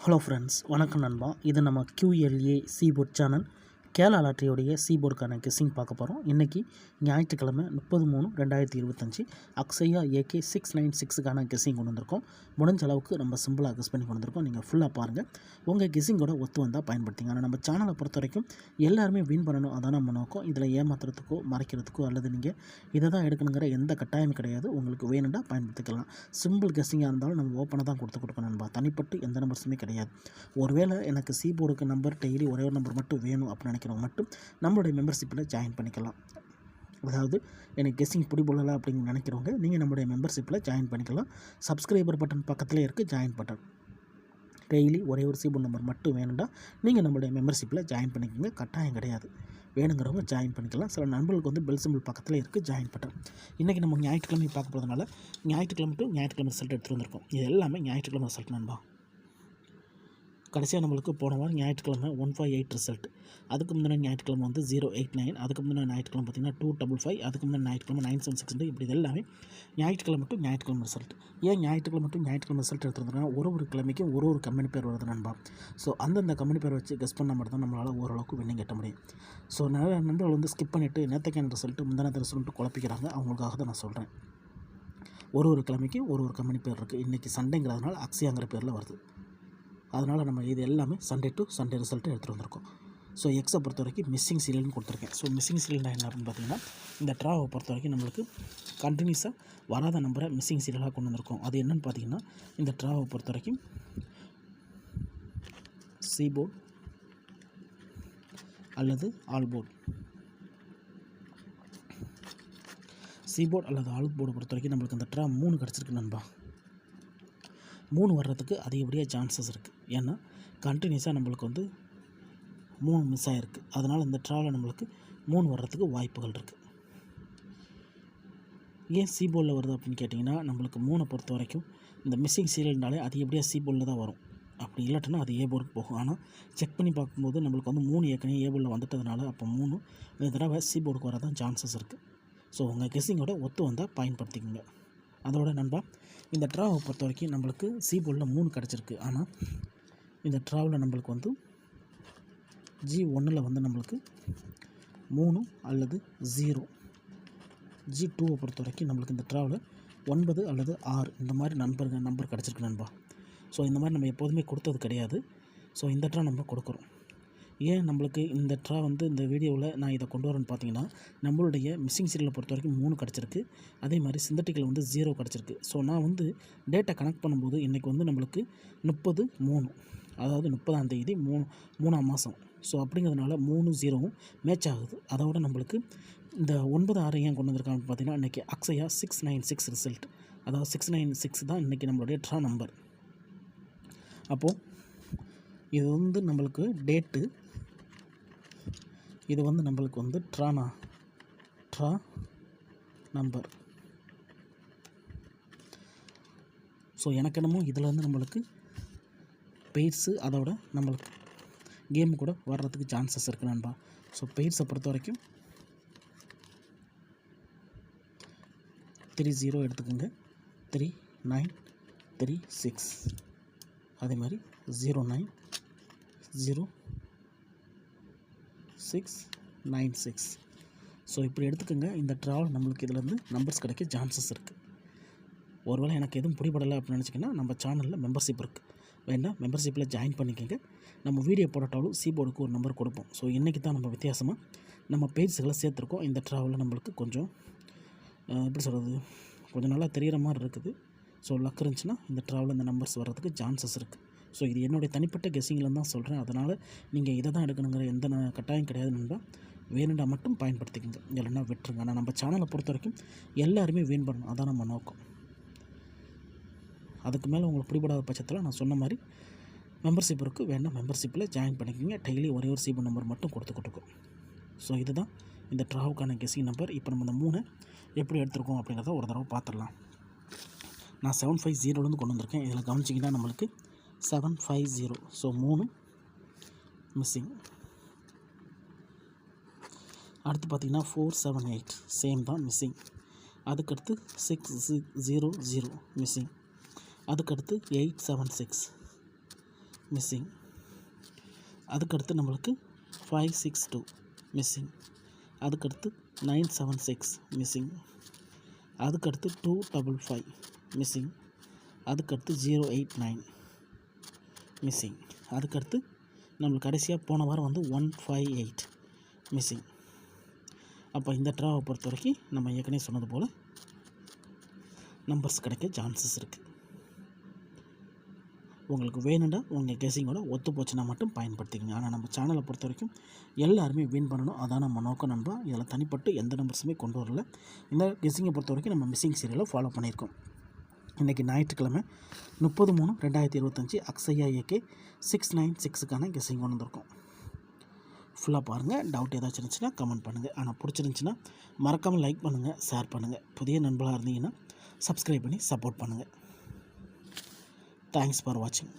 Hello friends, வணக்கம் நண்பா. இது நம்ம QLA சீபோர்ட் சேனல். கேரளா லாட்டரியோடைய சீபோர்டுக்கான கெஸ்ஸிங் பார்க்க போகிறோம். இன்றைக்கி ஞாயிற்றுக்கிழமை 30/3/2025 அக்ஷயா AK 696க்கான கெஸ்ஸிங் கொண்டு வந்திருக்கோம். முடிஞ்ச அளவுக்கு நம்ம சிம்பிளாக கெஸ் பண்ணி கொண்டு வந்திருக்கோம். நீங்கள் ஃபுல்லாக பாருங்கள். உங்கள் கெஸ்ஸிங்கோட ஒத்து வந்தால் பயன்படுத்திங்க. ஆனால் நம்ம சேனலை பொறுத்த வரைக்கும் எல்லாருமே வின் பண்ணணும், அதான் நம்ம நோக்கம். இதில் ஏமாத்துறதுக்கோ மறைக்கிறதுக்கோ அல்லது நீங்கள் இதை தான் எடுக்கணுங்கிற எந்த கட்டாயமும் கிடையாது. உங்களுக்கு வேணுண்டா பயன்படுத்திக்கலாம். சிம்பிள் கெஸ்ஸிங்காக இருந்தாலும் நம்ம ஓப்பனாக தான் கொடுக்கணும் நண்பா. தனிப்பட்டு எந்த நம்பர்ஸுமே கிடையாது. ஒருவேளை எனக்கு சீபோர்டுக்கு நம்பர் டெய்லி ஒரே ஒரு நம்பர் மட்டும் வேணும் அப்படின்னு நினைக்கிறவங்க மட்டும் நம்மளுடைய மெம்பர்ஷிப்பில் ஜாயின் பண்ணிக்கலாம். அதாவது எனக்கு கெஸ்ஸிங் பிடிபடலை அப்படின்னு நினைக்கிறவங்க நீங்கள் நம்மளுடைய மெம்பர்ஷிப்பில் ஜாயின் பண்ணிக்கலாம். சப்ஸ்கிரைபர் பட்டன் பக்கத்தில் இருக்குது ஜாயின் பட்டன். டெய்லி ஒரே ஒரு சீபோர்டு நம்பர் மட்டும் வேணுண்டா நீங்கள் நம்மளுடைய மெம்பர்ஷிப்பில் ஜாயின் பண்ணிக்கோங்க. கட்டாயம் கிடையாது. வேணுங்கிறவங்க ஜாயின் பண்ணிக்கலாம். சில நண்பர்களுக்கு வந்து பெல் சிம்பிள் பக்கத்தில் இருக்குது ஜாயின் பட்டன். இன்றைக்கி நம்ம ஞாயிற்றுக்கிழமை பார்க்க போகிறதுனால ஞாயிற்றுக்கிழமை டு ஞாயிற்றுக்கிழமை ரிசல்ட் எடுத்துகிட்டு வந்திருக்கோம். இது எல்லாமே ஞாயிற்றுக்கிழமை ரிசல்ட் நண்பா. கடைசியாக நம்மளுக்கு போன வாரம் ஞாயிற்றுக்கிழமை 158 ரிசல்ட். அதுக்கு முந்தின ஞாயிற்றுக்கிழமை வந்து 089. அதுக்கு முந்தின ஞாயிற்றுக்கிழமை பார்த்திங்கன்னா 255. அதுக்கு முந்தின ஞாயிற்றுக்கிழமை 976. இப்படி இது எல்லாமே ஞாயிற்றுக்கிழமை டு ஞாயிற்றுக்கிழமை ரிசல்ட். ஏன் ஞாயிற்றுக்கிழமை டு ஞாயிற்றுக்கிழமை ரிசல்ட் எடுத்துருந்தோம்னா ஒரு கிழமைக்கும் ஒரு கம்பெனி பேர் வருது நண்பா. ஸோ அந்தந்த கம்பெனி பேர் வச்சு கெஸ் பண்ணால் மட்டும் தான் நம்மளால் ஓரளவுக்கு வின்னிங் கட்ட முடியும். ஸோ நிறைய நண்பர்கள் வந்து ஸ்கிப் பண்ணிவிட்டு நேற்றுக்கான ரிசல்ட்டு முந்தின ரிசல்ட்டு குழப்பிக்கிறாங்க. அவங்களுக்காக தான் நான் சொல்கிறேன். ஒரு கிழமைக்கும் ஒரு கம்பெனி பேர் இருக்குது. இன்றைக்கி சண்டேங்கிறதுனால அக்ஷயாங்கிற பேரில் வருது. அதனால் நம்ம இது எல்லாமே சண்டே டு சண்டே ரிசல்ட்டு எடுத்துகிட்டு வந்திருக்கோம். ஸோ எக்ஸை பொறுத்த வரைக்கும் மிஸ்ஸிங் சீரியல்னு கொடுத்துருக்கேன். ஸோ மிஸ்ஸிங் சீரியல்னா என்ன அப்படின்னு பார்த்தீங்கன்னா, இந்த ட்ராவை பொறுத்த வரைக்கும் நம்மளுக்கு கண்டினியூஸாக வராத நம்பரை மிஸ்ஸிங் சீரியலாக கொண்டு வந்திருக்கோம். அது என்னென்னு பார்த்தீங்கன்னா, இந்த ட்ராவை பொறுத்த வரைக்கும் சீபோர்ட் அல்லது ஆல்போர்ட். சீபோர்ட் அல்லது ஆல்போர்டை பொறுத்த வரைக்கும் நம்மளுக்கு இந்த ட்ரா 3 கிடச்சிருக்கு நண்பா. 3 வர்றதுக்கு அதிகப்படியாக சான்சஸ் இருக்குது. ஏன்னா கண்டினியூஸாக நம்மளுக்கு வந்து 3 மிஸ் ஆகிருக்கு. அதனால் இந்த ட்ராவில் நம்மளுக்கு 3 வர்றதுக்கு வாய்ப்புகள் இருக்குது. ஏன் சீபோர்டில் வருது அப்படின்னு கேட்டிங்கன்னா, நம்மளுக்கு 3 பொறுத்த வரைக்கும் இந்த மிஸ்ஸிங் சீரியல்னாலே அதிகப்படியாக சீபோர்டில் தான் வரும். அப்படி இல்லாட்டினா அது ஏ போர்டுக்கு போகும். ஆனால் செக் பண்ணி பார்க்கும்போது நம்மளுக்கு வந்து 3 ஏற்கனவே ஏ போர்டில் வந்துட்டதுனால அப்போ 3 இந்த தடவை சீபோர்டுக்கு வர தான் சான்சஸ் இருக்குது. ஸோ உங்கள் கெஸ்ஸிங்கோட ஒத்து வந்தால் பயன்படுத்திக்கோங்க. அதோட நண்பா, இந்த ட்ராவை பொறுத்த வரைக்கும் நம்மளுக்கு சீபோர்டில் 3 கிடச்சிருக்கு. ஆனால் இந்த ட்ராவில் நம்மளுக்கு வந்து G1 வந்து நம்மளுக்கு 3 அல்லது 0. G2 பொறுத்த வரைக்கும் நம்மளுக்கு இந்த ட்ராவில் 9 அல்லது 6 இந்த மாதிரி நம்பர் கிடச்சிருக்கு நண்பா. ஸோ இந்த மாதிரி நம்ம எப்போதுமே கொடுத்தது கிடையாது. ஸோ இந்த ட்ரா நம்ம கொடுக்குறோம். ஏன் நம்மளுக்கு இந்த ட்ரா வந்து இந்த வீடியோவில் நான் இதை கொண்டு வரேன்னு பார்த்தீங்கன்னா, நம்மளுடைய மிஸ்ஸிங் சீரியலை பொறுத்த வரைக்கும் 3 கிடச்சிருக்கு. அதே மாதிரி சிந்தட்டிக்கில் வந்து 0 கிடச்சிருக்கு. ஸோ நான் வந்து டேட்டா கனெக்ட் பண்ணும்போது இன்றைக்கி வந்து நம்மளுக்கு 30/3, அதாவது 30ஆம் தேதி 3ஆம் மாதம். ஸோ அப்படிங்கிறதுனால 3 0வும் மேட்ச் ஆகுது. அதோட நம்மளுக்கு இந்த 9 6 ஏன் கொண்டு வந்திருக்காங்கன்னு பார்த்தீங்கன்னா, இன்றைக்கி அக்ஷயா 696 ரிசல்ட். அதாவது 696 தான் இன்றைக்கி நம்மளுடைய ட்ரா நம்பர். அப்போது இது வந்து நம்மளுக்கு டேட்டு, இது வந்து நம்மளுக்கு வந்து ட்ரா நம்பர். ஸோ எனக்கு என்னமோ இதில் வந்து நம்மளுக்கு பெய்ட்ஸு அதோட நம்மளுக்கு கேமு கூட வர்றதுக்கு சான்சஸ் இருக்குது நண்பா. ஸோ பெய்ட்ஸை பொறுத்த வரைக்கும் 30 எடுத்துக்கோங்க, 3936. அதே மாதிரி 090696. ஸோ இப்படி எடுத்துக்கோங்க. இந்த ட்ராவல் நம்மளுக்கு இதிலேருந்து நம்பர்ஸ் கிடைக்க சான்சஸ் இருக்குது. ஒருவேளை எனக்கு எதுவும் பிடிபடலை அப்படின்னு நினச்சிங்கன்னா நம்ம சேனலில் மெம்பர்ஷிப் இருக்குது, வேண்டாம் மெம்பர்ஷிப்பில் ஜாயின் பண்ணிக்கோங்க. நம்ம வீடியோ போட்டாலும் சீபோர்டுக்கு ஒரு நம்பர் கொடுப்போம். ஸோ இன்றைக்கி தான் நம்ம வித்தியாசமாக நம்ம பேஜ்களை சேர்த்துருக்கோம். இந்த ட்ராவலில் நம்மளுக்கு கொஞ்சம் எப்படி சொல்கிறது, கொஞ்சம் நல்லா தெரிகிற மாதிரி இருக்குது. ஸோ லக் இருந்துச்சுன்னா இந்த ட்ராவலில் இந்த நம்பர்ஸ் வர்றதுக்கு சான்சஸ் இருக்குது. ஸோ இது என்னுடைய தனிப்பட்ட கெஸ்ஸிங்கில் தான் சொல்கிறேன். அதனால் நீங்கள் இதை தான் எடுக்கணுங்கிற எந்த கட்டாயம் கிடையாது நண்பா. வேணுண்டா மட்டும் பயன்படுத்திக்கோங்க, இல்லைன்னா விட்டுருங்க. ஆனால் நம்ம சேனலை பொறுத்த வரைக்கும் எல்லாருமே வின் பண்ணணும், அதான் நம்ம நோக்கம். அதுக்கு மேலே உங்களுக்கு பிடிபடாத பட்சத்தில் நான் சொன்ன மாதிரி மெம்பர்ஷிப் இருக்குது, வேண்டாம் மெம்பர்ஷிப்பில் ஜாயின் பண்ணிக்கோங்க. டெய்லி ஒரே ஒரு சீபோர்ட் நம்பர் மட்டும் கொடுக்கும். ஸோ இதுதான் இந்த ட்ராவுக்கான கெஸ்ஸிங் நம்பர். இப்போ நம்ம இந்த 3 எப்படி எடுத்துருக்கோம் அப்படிங்கிறத ஒரு தடவை பார்த்துடலாம். நான் 750 கொண்டு வந்திருக்கேன். இதில் கவனிச்சிங்கன்னா நம்மளுக்கு 750. So 3 missing. அடுத்து பார்த்திங்கன்னா 478 சேம் தான் மிஸ்ஸிங். அதுக்கடுத்து 600 மிஸ்ஸிங். அதுக்கடுத்து 876. மிஸ்ஸிங். அதுக்கடுத்து நம்மளுக்கு 562 மிஸ்ஸிங். அதுக்கடுத்து 976 மிஸ்ஸிங். அதுக்கடுத்து 255 மிஸ்ஸிங். அதுக்கடுத்து 089 மிஸ்ஸிங். அதுக்கடுத்து நம்மளுக்கு கடைசியாக போன வாரம் வந்து 158 மிஸ்ஸிங். அப்போ இந்த ட்ராவை பொறுத்த வரைக்கும் நம்ம ஏற்கனவே சொன்னது போல் நம்பர்ஸ் கிடைக்க சான்சஸ் இருக்குது. உங்களுக்கு வேணும்னா உங்கள் கெஸிங்கோட ஒத்து போச்சுன்னா மட்டும் பயன்படுத்திக்கங்க. ஆனால் நம்ம சேனலை பொறுத்த வரைக்கும் எல்லாருமே வின் பண்ணணும், அதான் நம்ம நோக்கம் நண்பா. இதில் தனிப்பட்டு எந்த நம்பர்ஸுமே கொண்டு வரல. இந்த கெஸிங்கை பொறுத்த வரைக்கும் நம்ம மிஸ்ஸிங் சீரியலை ஃபாலோ பண்ணியிருக்கோம். இன்றைக்கி ஞாயிற்றுக்கிழமை 30/3/2025 அக்ஷயா ஏகே 696க்கான கெஸிங் கொண்டு வந்திருக்கோம். ஃபுல்லாக பாருங்கள். டவுட் ஏதாச்சும் இருந்துச்சுன்னா கமெண்ட் பண்ணுங்கள். ஆனால் பிடிச்சிருந்துச்சின்னா மறக்காமல் லைக் பண்ணுங்கள், ஷேர் பண்ணுங்கள். புதிய நண்பர்களாக இருந்தீங்கன்னா சப்ஸ்கிரைப் பண்ணி சப்போர்ட் பண்ணுங்கள். தேங்க்ஸ் ஃபார் வாட்சிங்.